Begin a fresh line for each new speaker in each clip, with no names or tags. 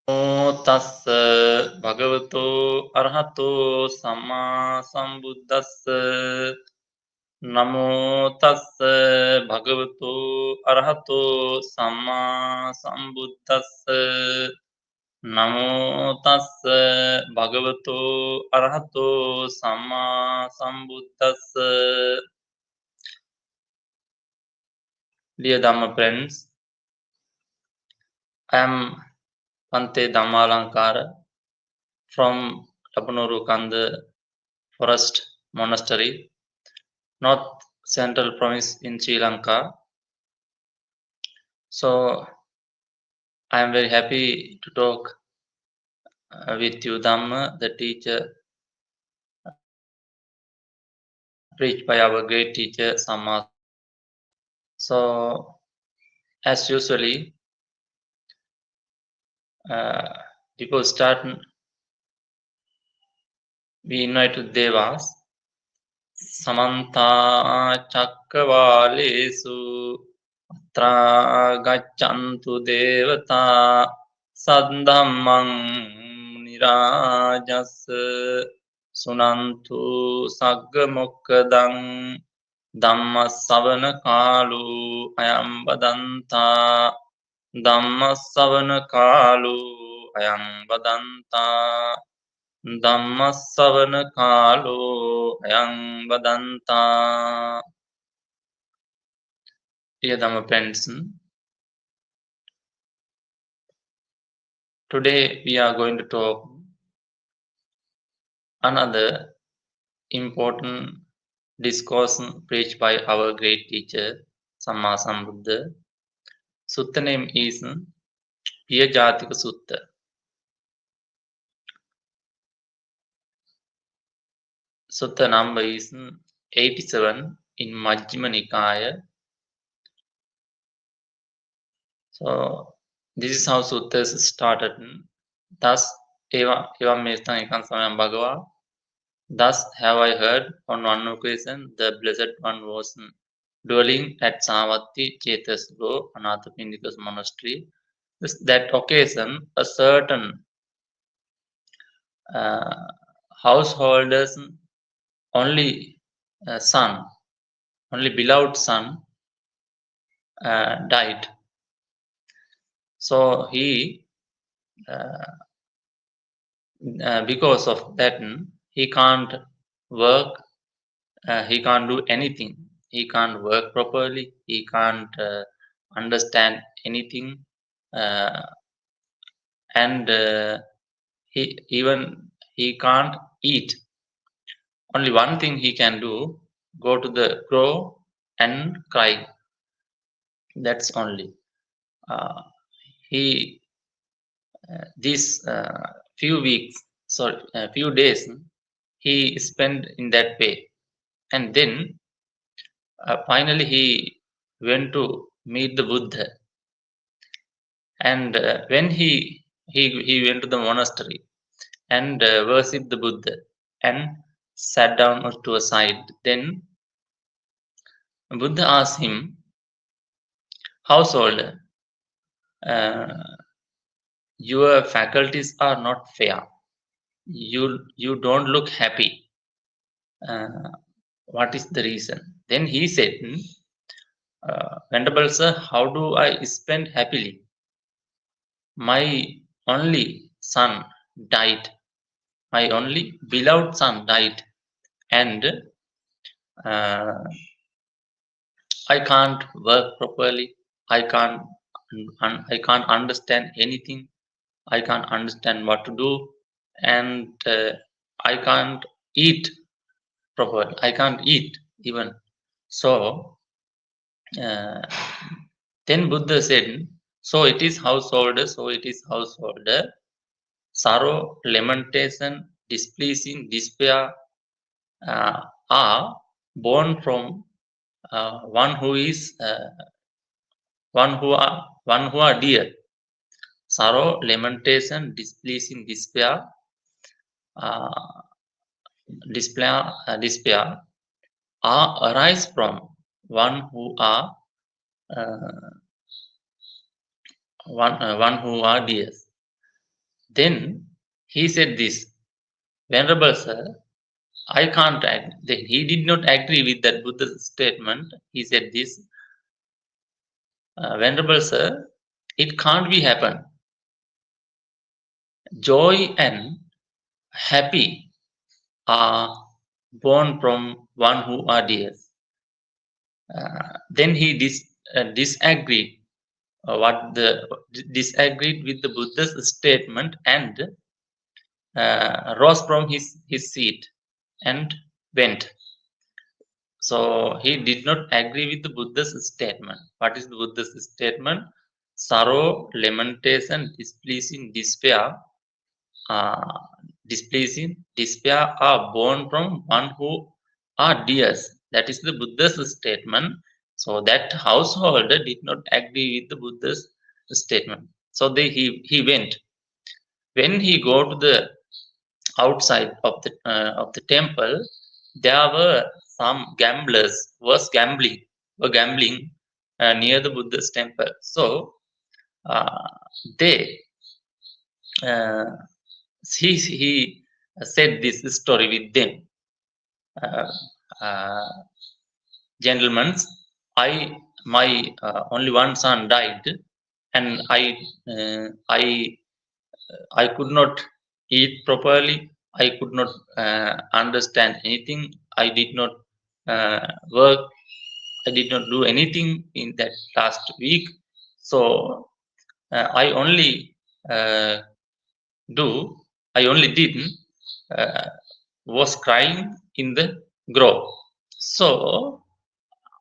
tassa bhagavato arahato samma sambuddhassa. Namo tassa bhagavato arahato samma sambuddhassa. Namo tassa bhagavato arahato samma sambuddhassa. Dear Dhamma friends, I am Pante Dhammalankara from Tapanuru Kanda Forest Monastery, North Central Province in Sri Lanka. So I am very happy to talk with you Dhamma, the teacher preached by our great teacher Samma. So as usually, before starting, we invite Devas. Samanta Chakravalesu Atra Gachantu Devata Saddhammang Nirajas Sunantu Saggamokkadang Dhammasavana Kalu Ayam Badanta Dhammasavana Kalu Ayam Badanta Dhammasavana Kalu Ayam Badanta. Dear Dhamma friends, today we are going to talk another important discourse preached by our great teacher Samma Sambuddha. Sutta name is Piyajātikasuttaṃ. Sutta number is 87 in Majjhima Nikaya. So this is how suttas started. Thus evam mestam ekam samayam bhagava. Thus have I heard on one occasion the Blessed One was dwelling at Savatthi Chetasgo, Anathapindika's monastery. That occasion, a certain householder's only son, only beloved son, died. So he, because of that, he can't work, he can't do anything. He can't work properly, he can't understand anything, and he can't eat. Only one thing he can do, go to the grove and cry. That's only. These few days, he spent in that way. And then finally he went to meet the Buddha. And when he went to the monastery and worshipped the Buddha and sat down to a side, then Buddha asked him, householder, your faculties are not fair. You don't look happy. What is the reason? Then he said, Venerable sir, how do I spend happily? My only son died. My only beloved son died. And I can't work properly. I can't understand anything. I can't understand what to do. And I can't eat properly. I can't eat even. So then Buddha said, so it is householder, sorrow, lamentation, displeasing, despair are born from one who are dear. Sorrow, lamentation, displeasing, despair arise from one who are dear. Then he said this, Venerable Sir, I can't add. He did not agree with that Buddha's statement. He said this, Venerable Sir, it can't be happen. Joy and happy are born from one who are dear. Then he disagreed disagreed with the Buddha's statement and rose from his seat and went. So he did not agree with the Buddha's statement. What is the Buddha's statement? Sorrow, lamentation, displeasing, despair, despair are born from one who are dears. That is the Buddha's statement. So that householder did not agree with the Buddha's statement. So he went. When he go to the outside of the temple, there were some gamblers were gambling near the Buddha's temple. So they he said this story with them. Gentlemen, my only one son died, and I could not eat properly. I could not understand anything. I did not work. I did not do anything in that last week. So I only did was crying in the grove. So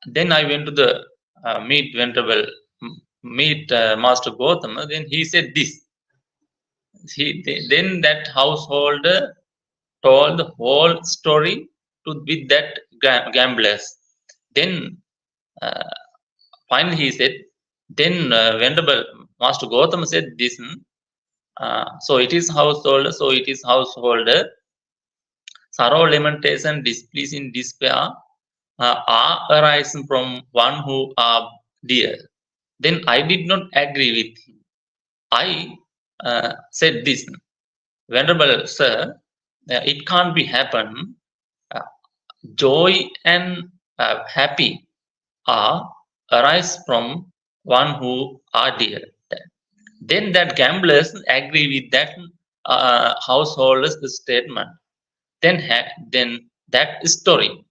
then I went to the meet Master Gautama. Then he said this. Then that householder told the whole story with that gamblers. Then finally he said, then Venerable Master Gautama said this. So it is householder. Sorrow, lamentation, displeasing, despair are arising from one who are dear. Then I did not agree with him. I said this, Venerable Sir, it can't be happen. Joy and happy are arise from one who are dear. Then that gamblers agree with that householder's statement. Then that story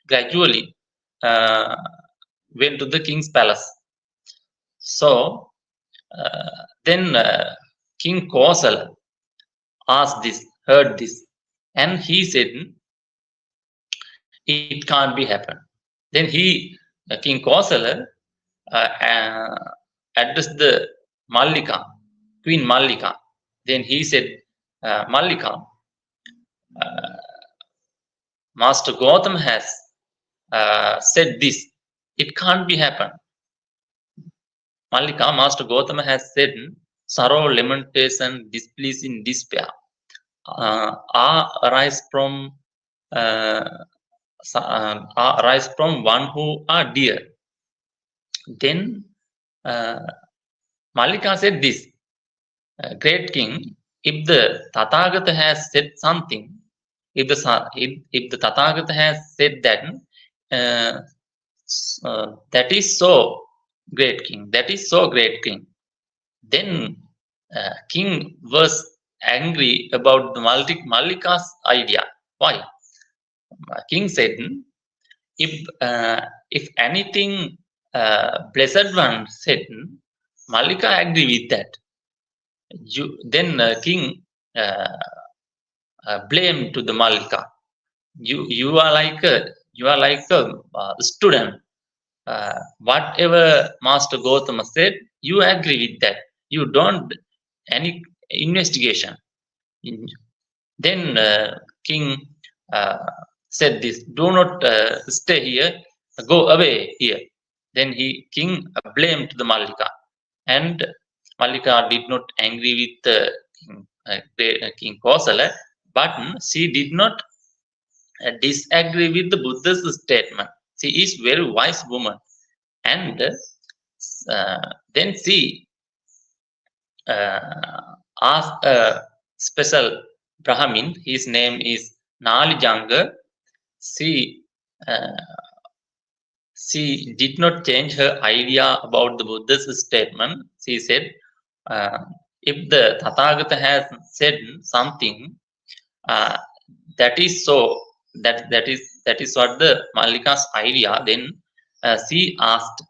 gradually went to the king's palace. So then King Kosala heard this, and he said, it can't be happen. Then King Kosala addressed the Mallika, Queen Mallika. Then he said, Mallika, Master Gautam has said this. It can't be happen. Mallika, Master Gautama has said, sorrow, lamentation, displeasing, despair are arise from one who are dear. Then Mallika said this, great king, if the Tathagata has said something, if the Tathagata has said that, that is so great king. That is so great king. Then king was angry about the Mallika's idea. Why? King said, if anything blessed one said, Mallika agree with that. Then king blamed to the Mallika. You are like a student. Whatever Master Gautama said, you agree with that. You don't any investigation. Then king said this, do not stay here, go away here. Then king blamed the Mallika, and Mallika did not agree with King Kosala, but she did not disagree with the Buddha's statement. She is very wise woman, and then she asked special Brahmin. His name is Nalijanga. She did not change her idea about the Buddha's statement. She said, if the Tathagata has said something, that is so. That is what the Mallika's idea. Then she asked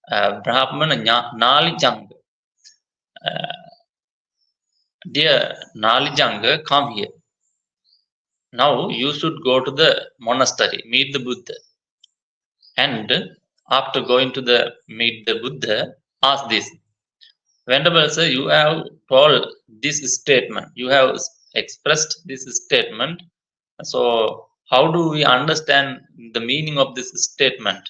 Brahmana Nalijanga, dear Nalijanga, come here. Now you should go to the monastery, meet the Buddha. And after going to meet the Buddha, ask this. Venerable sir, you have told this statement. You have expressed this statement. So how do we understand the meaning of this statement?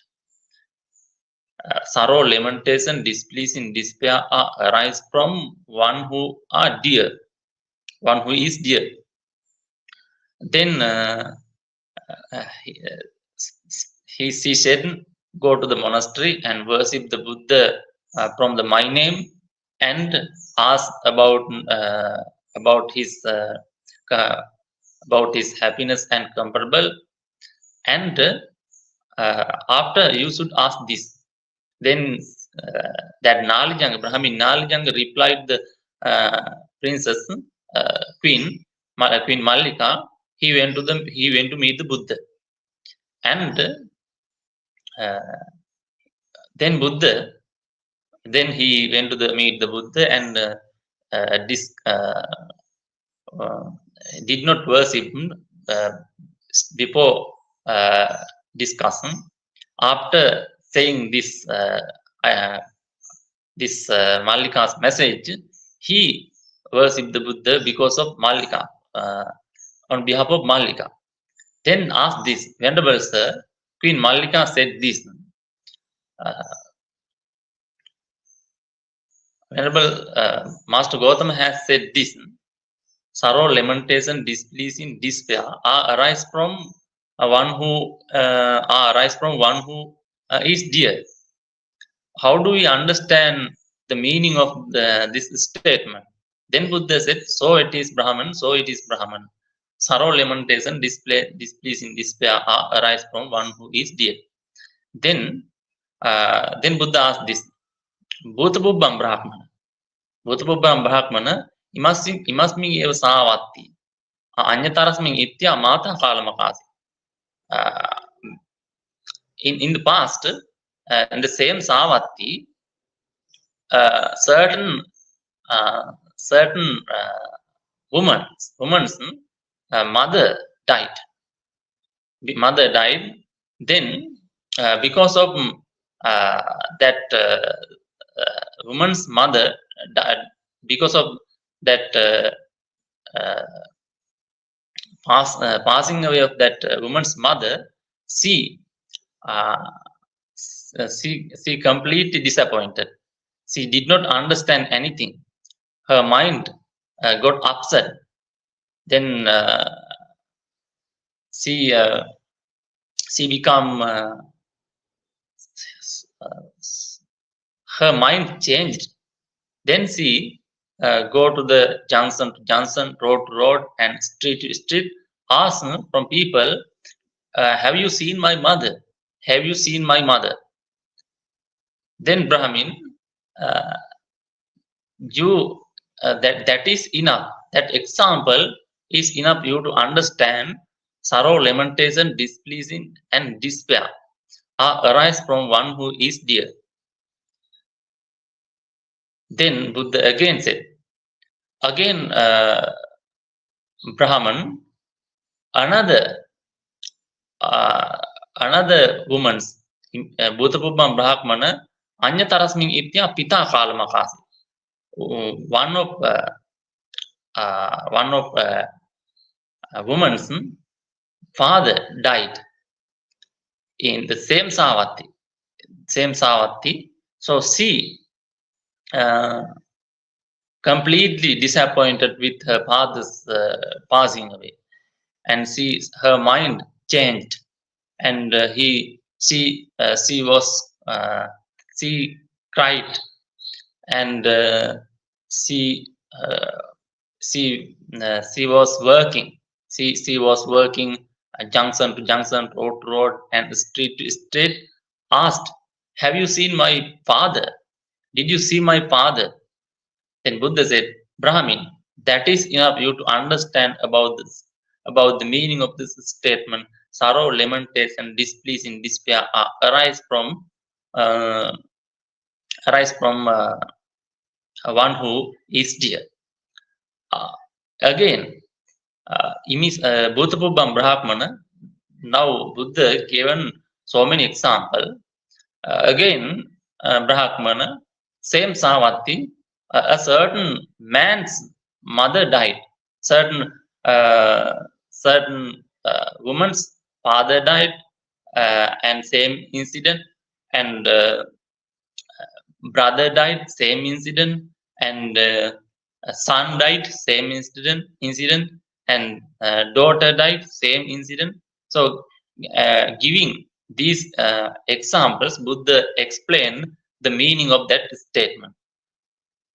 Sorrow, lamentation, displeasing, despair arise from one who are dear, one who is dear. Then she said, go to the monastery and worship the Buddha from the my name, and ask about his happiness and comfortable. And after you should ask this. Then that Nalijanga, Brahmin Nalijanga replied the princess, Queen Mallika. He went to meet the Buddha, and then he went to meet the Buddha, and did not worship him before discussion. After saying this Mallika's message, he worshipped the Buddha because of Mallika, on behalf of Mallika. Then asked this, Venerable sir, Queen Mallika said this. Venerable Master Gautama has said this. Sorrow, lamentation, displeasing, despair arise from one who is dear. How do we understand the meaning of this statement? Then Buddha said, so it is Brahman, so it is Brahman. Sorrow, lamentation, displeasing, despair arise from one who is dear. Then Buddha asked this, Bhutabubbam Brahmana, imasmin eva savatti, anyatarasmin itya mata kalamakasi. In the past, in the same Savatti, certain woman's mother died. Then because of that woman's mother died, because of that passing away of that woman's mother, she completely disappointed. She did not understand anything. Her mind got upset. Then she become her mind changed. Then she go to the junction to junction, road to road, and street to street, ask from people, have you seen my mother? Have you seen my mother? Then Brahmin, that is enough. That example is enough you to understand sorrow, lamentation, displeasing, and despair arise from one who is dear. Then Buddha again said, Brahman, another woman's Bhutapubbam Brahmana, Anyatarasmin itya pita kalamakasi. One of woman's father died in the same Savatti. So she completely disappointed with her father's passing away, and her mind changed, and she cried, and she she was working. She was working junction to junction, road to road, and street to street. Asked, "Have you seen my father? Did you see my father?" Then Buddha said, "Brahmin, that is enough you to understand about this, about the meaning of this statement. Sorrow, lamentation, displeasing, despair arise from uh, one who is dear." Uh, Again, Bhutapubam Brahmana. Now Buddha given so many examples. Again, Brahmana, same Savatthi, a certain man's mother died, certain certain woman's father died, and same incident, and brother died, same incident, and son died, same incident, and daughter died, same incident. So, giving these examples, Buddha explained the meaning of that statement.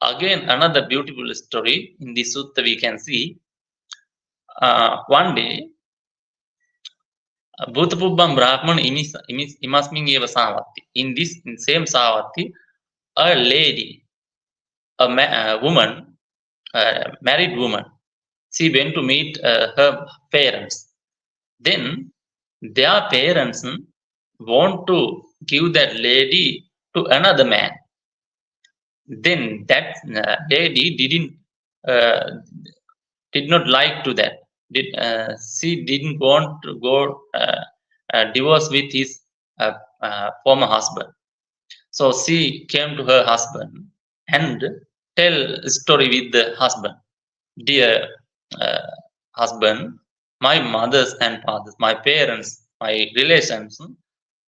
Again, another beautiful story in this sutta we can see. One day, Bhutapubbam Brahman imasmin eva savatti. In this same savatti, a lady, a woman, a married woman, she went to meet her parents. Then their parents want to give that lady to another man. Then that lady did not like to that. She didn't want to go divorce with his former husband. So she came to her husband and tell a story with the husband. "Dear husband, my mothers and fathers, my parents, my relations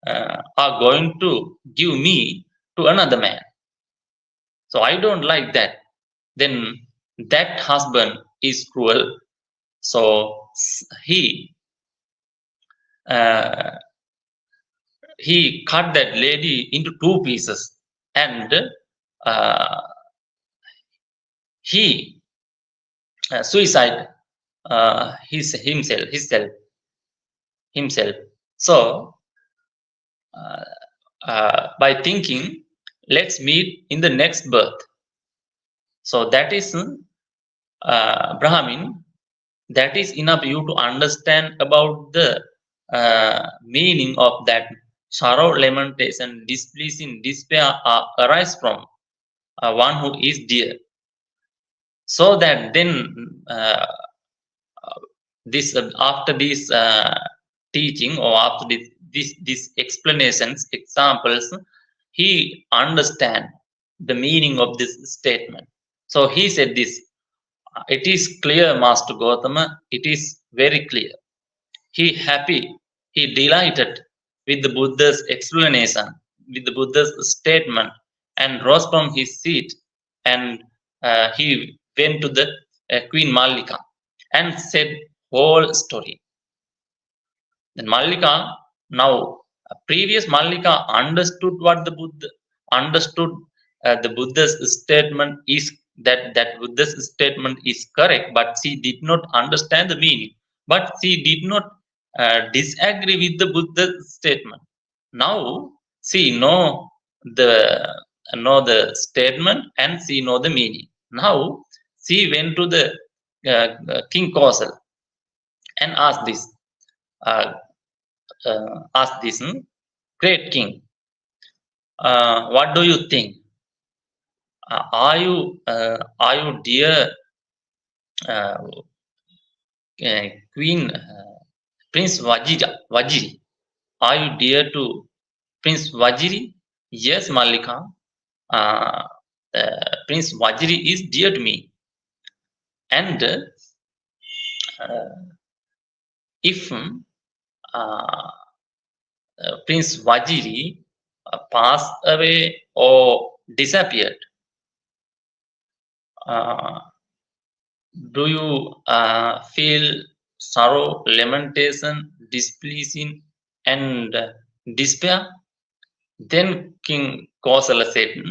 are going to give me to another man. So I don't like that." Then that husband is cruel. So he cut that lady into 2 pieces, and he suicide himself. So by thinking, let's meet in the next birth. So that is Brahmin. That is enough you to understand about the meaning of that. Sorrow, lamentation, displeasing, despair arise from one who is dear. So that then after this teaching, or after these explanations, examples, he understand the meaning of this statement. So he said this: "It is clear, Master Gautama, it is very clear." He happy, he delighted with the Buddha's explanation, with the Buddha's statement, and rose from his seat, and he went to the Queen Mallika and said whole story. Then Mallika, now previous Mallika understood what the Buddha understood. The Buddha's statement is that Buddha's statement is correct, but she did not understand the meaning. But she did not disagree with the Buddha's statement. Now she know the statement, and she know the meaning. Now she went to the King Kausal and asked this. Asked this great king, what do you think? Are you dear Queen Prince Vajiri? Are you dear to Prince Vajiri? Yes, Mallika. Prince Vajiri is dear to me. And if Prince Vajiri passed away or disappeared, do you feel sorrow, lamentation, displeasing, and despair? Then King Kausala said,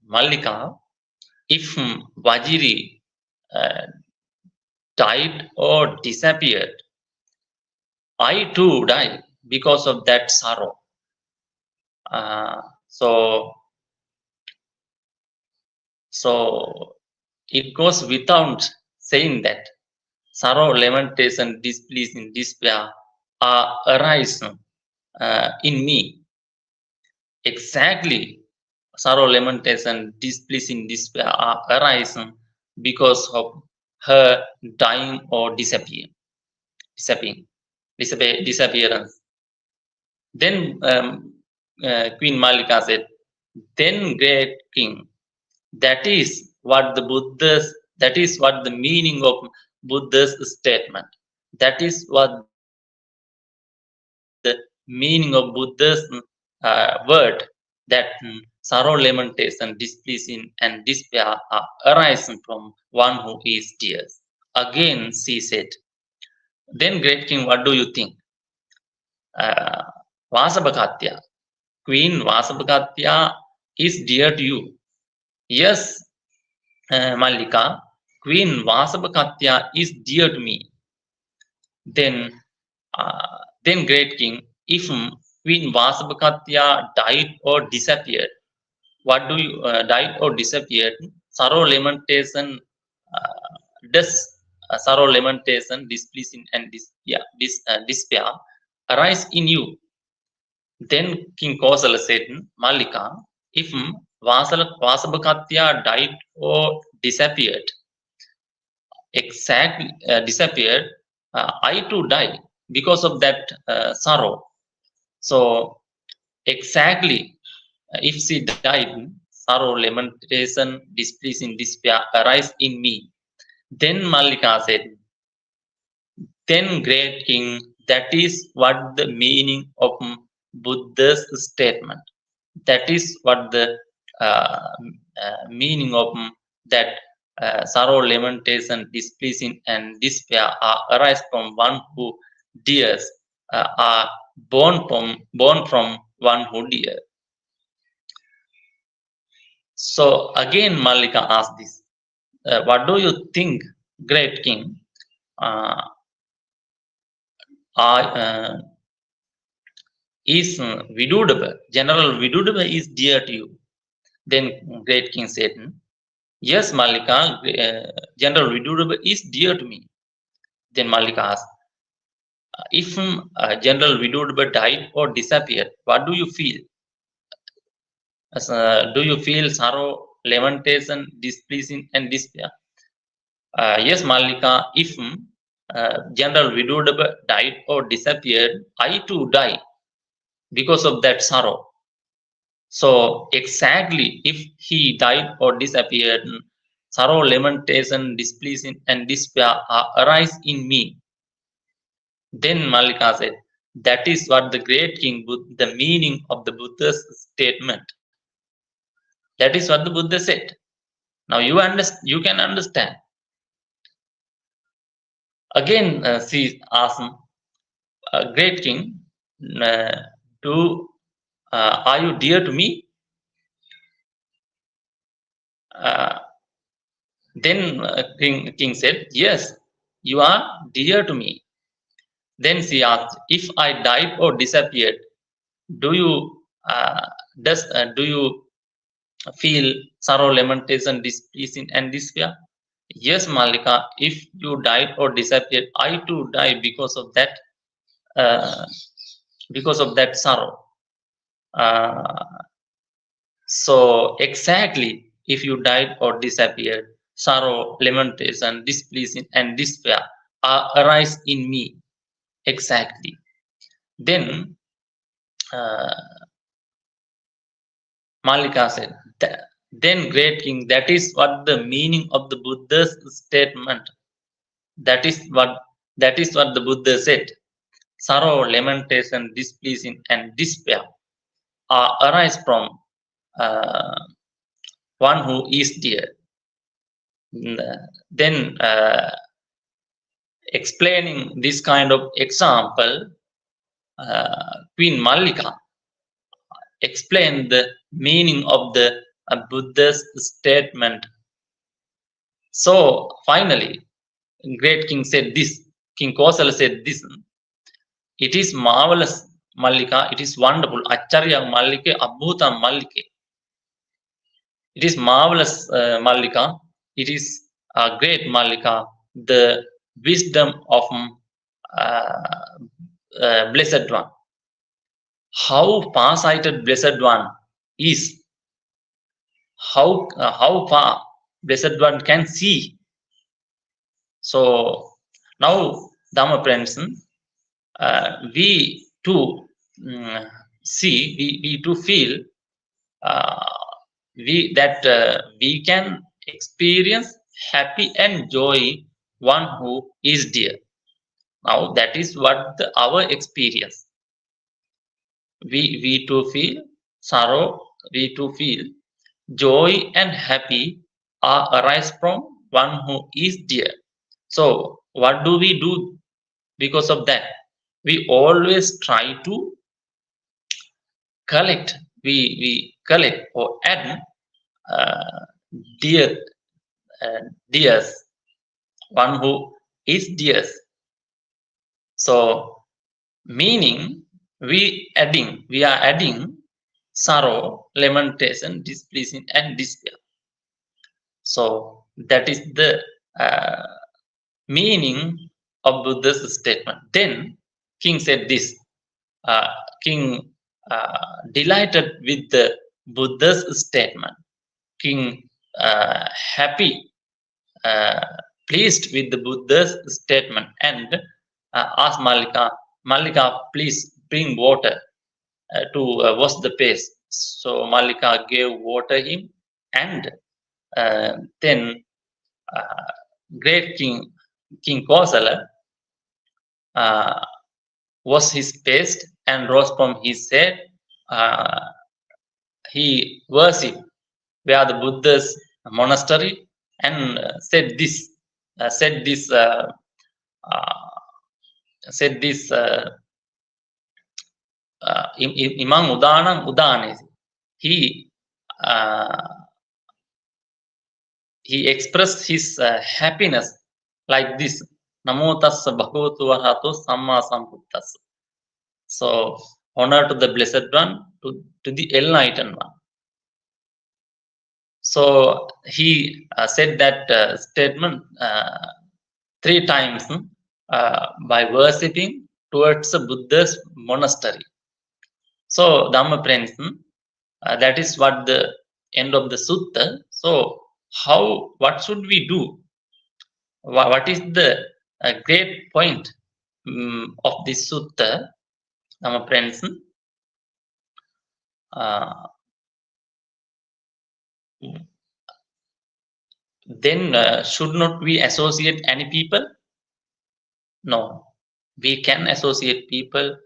Mallika, if Vajiri died or disappeared, I too die because of that sorrow. So it goes without saying that sorrow, lamentation, displeasing, despair are arise in me. Exactly, sorrow, lamentation, displeasing, despair are arise because of her dying or disappearance. Then Queen Malika said, "Then great king, that is what the meaning of Buddha's statement. That is what the meaning of Buddha's word, that sorrow, lamentation, displeasing, and despair are arising from one who is tears." Again, she said, "Then, great king, what do you think? Uh, Vasabhakatya, Queen Vasabhakatya is dear to you." "Yes, Malika, Queen Vasabhakatya is dear to me." Then, great king, if Queen Vasabhakatya died or disappeared, what do you died or disappeared? Sorrow, lamentation, sorrow, lamentation, displeasing, and despair arise in you. Then King Kosala said, "Malika, if Vasabhakatya died or disappeared, I too die because of that sorrow." So exactly, if she died, sorrow, lamentation, displeasing, despair arise in me. Then Malika said, "Then, great king, that is what the meaning of Buddha's statement. That is what the meaning of that sorrow, lamentation, displeasing, and despair arise from one who dears, are born from one who dears." So again, Malika asked this, "What do you think, great king? Is Vidudaba, General Vidudaba is dear to you?" Then great king said, "Yes, Malika, General Vidudaba is dear to me." Then Malika asked, "If General Vidudaba died or disappeared, what do you feel? Do you feel sorrow, lamentation, displeasing, and despair?" "Yes, Malika, if General Vidudaba died or disappeared, I too die because of that sorrow." So exactly, if he died or disappeared, sorrow, lamentation, displeasing, and despair arise in me. Then Malika said, "That is what the great king, the meaning of the Buddha's statement. That is what the Buddha said." Now you can understand. Again, she asked, "Great king, are you dear to me?" Then king said, "Yes, you are dear to me." Then she asked, "If I died or disappeared, do you feel sorrow, lamentation, displeasing, and despair?" "Yes, Malika, if you died or disappeared, I too die because of that sorrow." So exactly, if you died or disappeared, sorrow, lamentation, displeasing, and despair arise in me. Exactly. Then Malika said, "Then, great king, that is what the meaning of the Buddha's statement. That is what the Buddha said. Sorrow, lamentation, displeasing, and despair arise from one who is dear." Then explaining this kind of example, Queen Malika explained the meaning of the Buddha's statement. So finally, great king said this. King Kosala said this. It is marvelous, Mallika. It is wonderful. Acharya Mallike, Abhuta Mallike. It is marvelous, Mallika. It is great, Mallika. The wisdom of Blessed One. How far-sighted Blessed One is. How far Blessed One can see. So now, Dhamma friends, we too see, we too feel we can experience happy and joy one who is dear. Now that is what our experience. We too feel sorrow, we too feel joy and happy are arise from one who is dear. So what do we do because of that? We always try to collect, we collect or add dears, one who is dears. So meaning we are adding sorrow, lamentation, displeasing and despair. So that is the meaning of Buddha's statement. Then king said this. King delighted with the Buddha's statement. King happy, pleased with the Buddha's statement, and asked Mallika, please bring water to wash the face. So Mallika gave water him, and then great King Kosala washed his face and rose from his seat. He worshipped where the Buddha's monastery and said this imang udanang udanesi. He expressed his happiness like this: Namo tassa bhagavato arahato samma sambuddhassa. So honor to the Blessed One, to the enlightened one. So he said that statement 3 times by worshipping towards the Buddha's monastery. So Dhamma friends, that is what the end of the sutta. So what should we do? What is the great point of this sutta, Dhamma friends? Then should not we associate any people? No, we can associate people,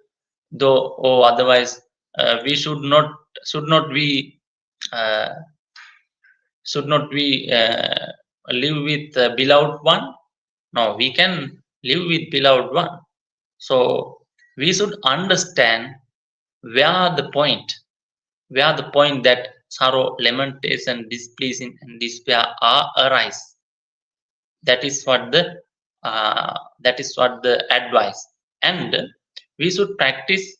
though, or otherwise we should not we live with beloved one? No, we can live with beloved one. So we should understand where the point that sorrow, lamentation, displeasing and despair are arise. That is what the advice. And we should practice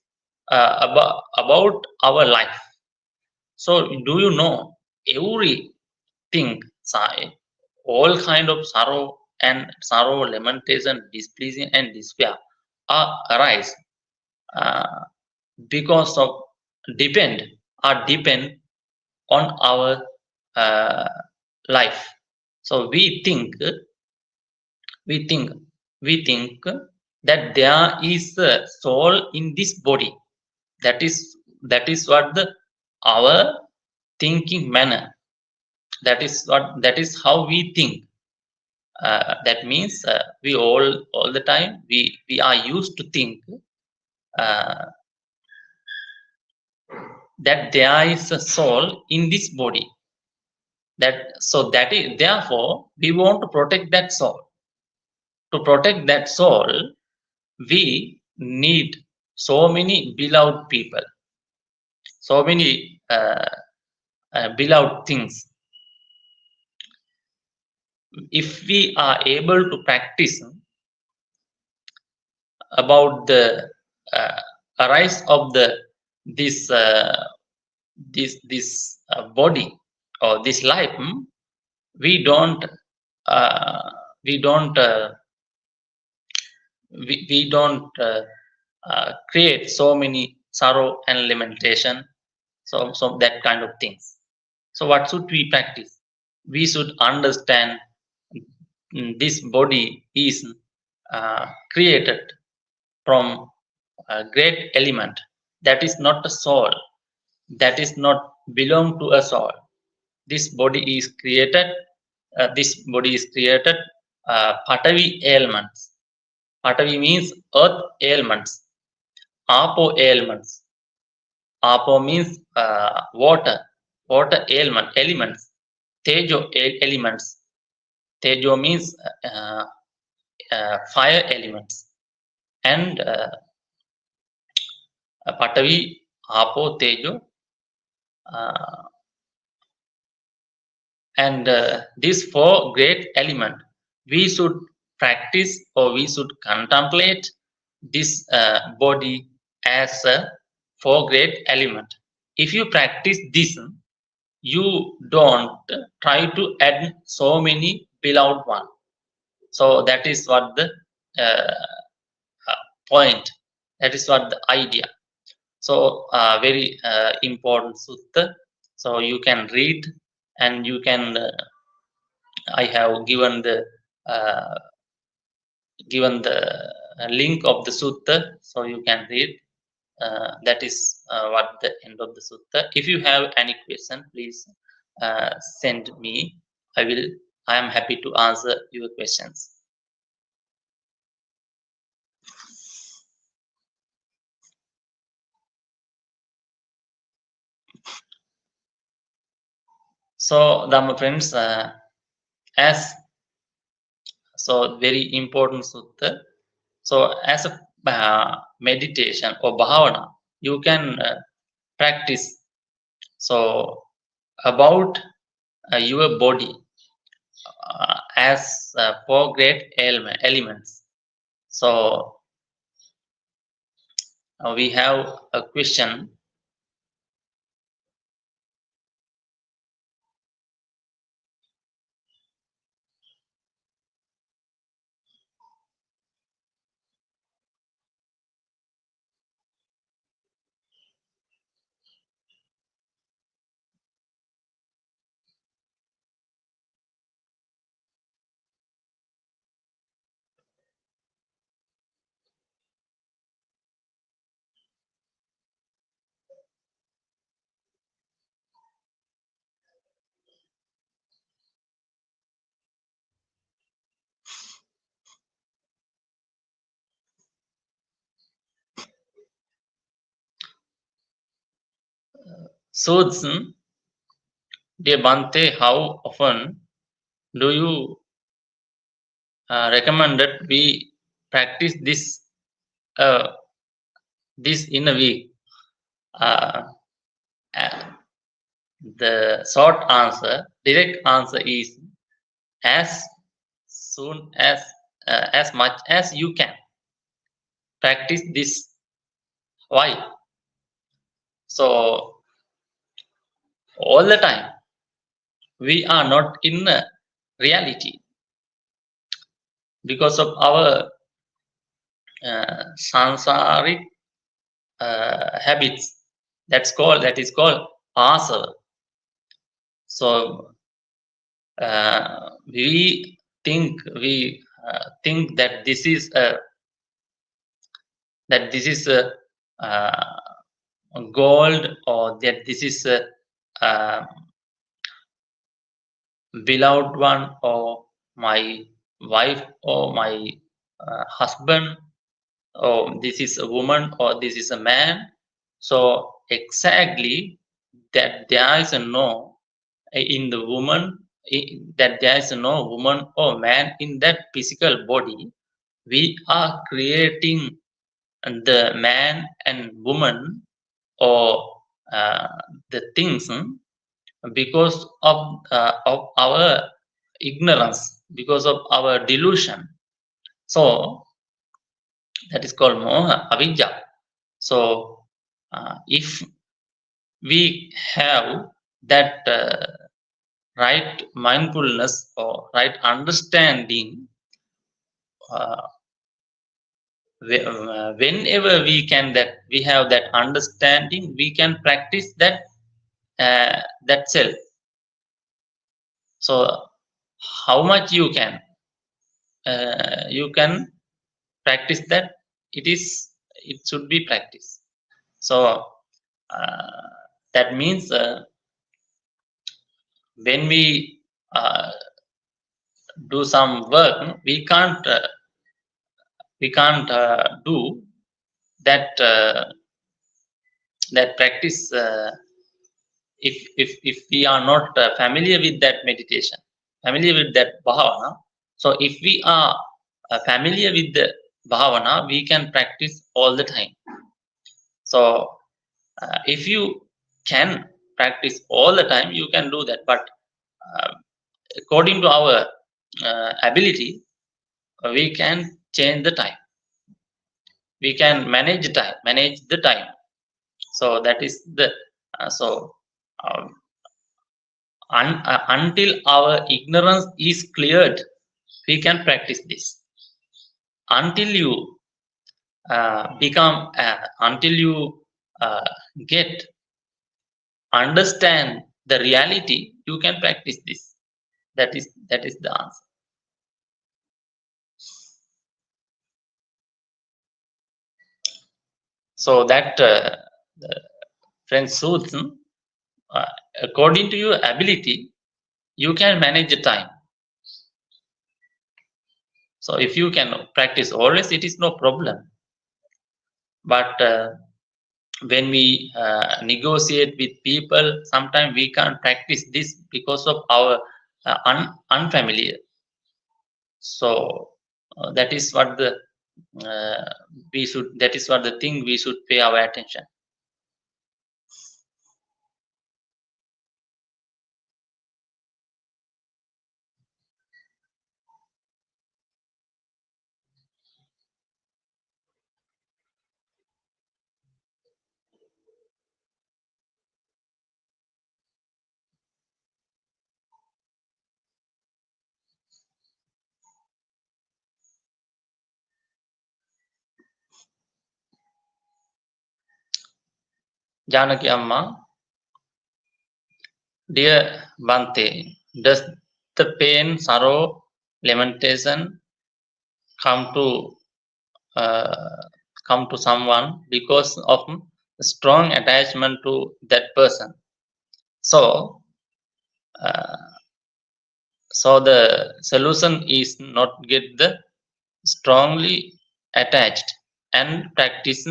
about our life. So do you know, everything, all kind of sorrow, lamentation, displeasing and despair are arise because of depend on our life. So we think that there is a soul in this body. That is what our thinking manner. That is how we think. That means we all the time we are used to think that there is a soul in this body. That is therefore we want to protect that soul. To protect that soul, we need so many beloved people, so many beloved things. if we are able to practice about the arise of this body or this life, we don't uh, we don't uh, we don't create so many sorrow and lamentation, so that kind of things. So what should we practice? We should understand this body is created from a great element that is not a soul, that is not belong to a soul. This body is created. Patavi elements. Patavi means earth elements. Apo elements. Apo means water. Water elements. Tejo elements. Tejo means fire elements. And Patavi, Apo, Tejo, and these four great elements, we should practice or we should contemplate this body as a four great element. If you practice this, you don't try to add so many beloved one. So that is what the point. That is what the idea. So very important sutta. So you can read and you can. I have given the link of the sutta, so you can read. That is what the end of the sutta. If you have any question, please send me. I am happy to answer your questions. So, Dhamma friends, as so very important sutta. So, as a meditation or bhavana, you can practice. So, about your body as four great elements. So, we have a question. So, dear Bante, how often do you recommend that we practice this in a week? The short answer, direct answer is as soon as much as you can practice this. Why? So all the time we are not in reality because of our sansaric habits. That is called asava. So we think that this is gold, or that this is a beloved one, or my wife, or my husband, or this is a woman, or this is a man. So exactly that there is no in the woman, that there is no woman or man in that physical body. We are creating the man and woman, or the things because of our ignorance, because of our delusion. So that is called moha, avidya. So if we have that right mindfulness or right understanding, whenever we can, that we have that understanding, we can practice that that self. So how much you can practice that, it should be practiced. So that means when we do some work, we can't do that that practice if we are not familiar with that meditation, familiar with that bhavana. So if we are familiar with the bhavana, we can practice all the time. So if you can practice all the time, you can do that. But according to our ability, we can change the time. We can manage the time. So that is the until our ignorance is cleared, we can practice this. Until you until you get understand the reality, you can practice this. That is the answer. So that friend Sudh, according to your ability, you can manage the time. So if you can practice always, it is no problem. But when we negotiate with people, sometimes we can't practice this because of our unfamiliar. So that is what the that is what the thing we should pay our attention. Janaki Amma, dear Bante, does the pain, sorrow, lamentation come to someone because of strong attachment to that person? So so the solution is not get the strongly attached and practice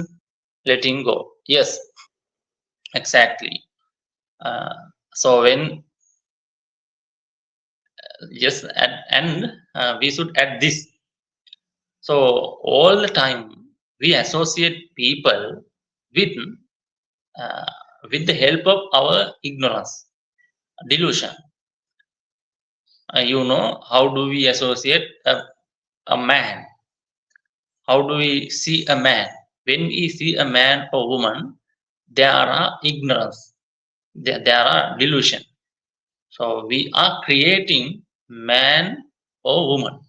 letting go. Yes, exactly. So when yes, and we should add this. So all the time we associate people with the help of our ignorance, delusion. You know, how do we associate a man? How do we see a man? When we see a man or woman, there are ignorance, there are delusion. So we are creating man or woman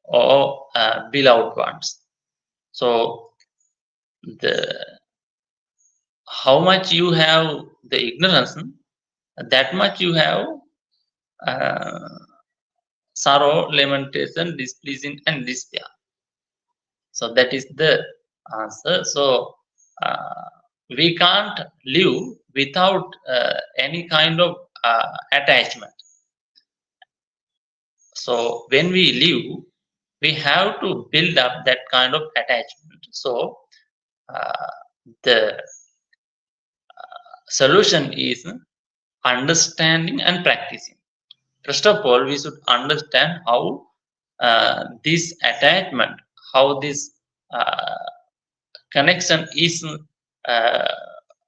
or beloved ones. So the how much you have the ignorance, that much you have sorrow, lamentation, displeasing, and despair. So that is the answer. So we can't live without any kind of attachment. So when we live, we have to build up that kind of attachment. So the solution is understanding and practicing. First of all, we should understand how this attachment, how this connection is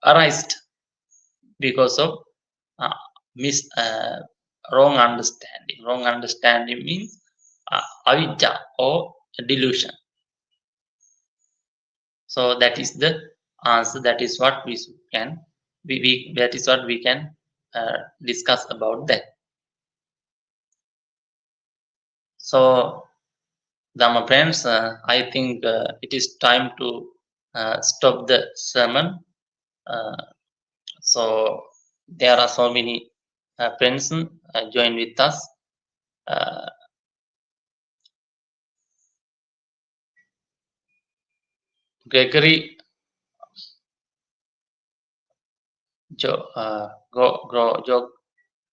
arised because of wrong understanding. Wrong understanding means avijja or delusion. So that is the answer. That is what we can that is what we can discuss about that. So Dhamma friends, I think it is time to stop the sermon. So there are so many friends join with us. Gregory,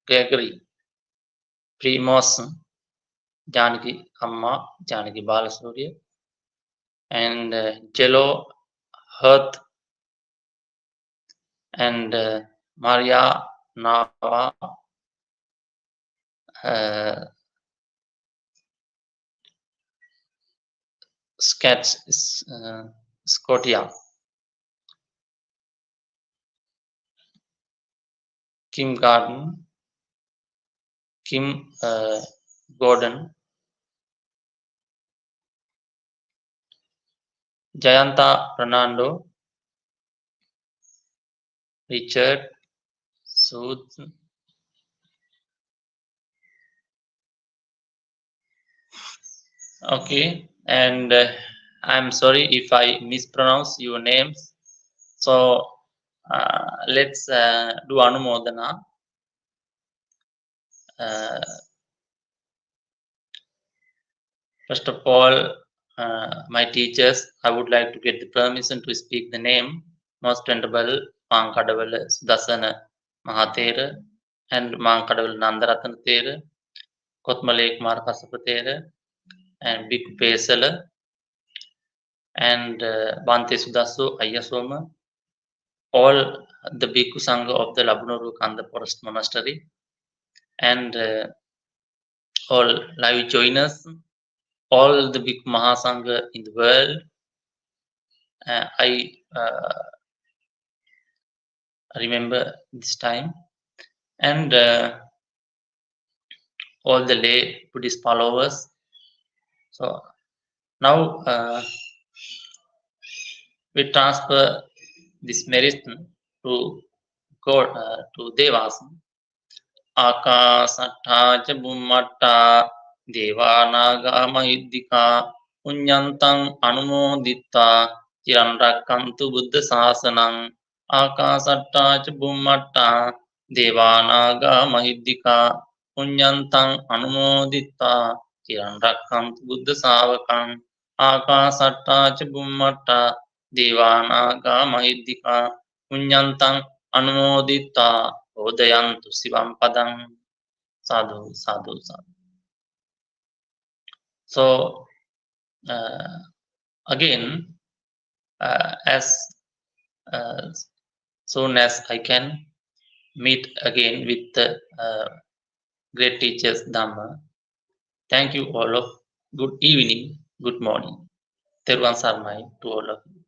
Gregory, Primos, Janaki Amma, Janaki Balasuriya, and Jello, Herth, and Maria Nava, Scotia, Kim Garden, Kim Gordon, Jayanta Fernando, Richard, Sud, okay, and I'm sorry if I mispronounce your names. So let's do Anumodana. First of all, my teachers, I would like to get the permission to speak the name. Most Venerable Mankadavala Sudasana Mahathera and Mankadavala Nandaratana Thera, Kotmalek Markasapa Thera, and Bhikkhu Pesala, and Bante Sudasu Ayasoma, all the Bhikkhu Sangha of the Labunuru Kanda Forest Monastery, and all live joiners, all the Bhikkhu Mahasangha in the world. I remember this time, and all the lay Buddhist followers. So now we transfer this merit to God, to Devas. Akasatta ca bummatta devanaga mahiddika punyantang anumoditta chiran rakkantu buddha sasanang. Akasatta ca bummatta devanaga mahiddika punyantang anumoditta chiran rakkantu buddha savakang. Akasatta ca bummatta devanaga mahiddika punyantang anumoditta Odayantu Sivam Padam. Sadhu, sadhu, sadhu. So again, as soon as I can meet again with the great teachers Dhamma. Thank you all of good evening, good morning. Theruvan Sarmai to all of you.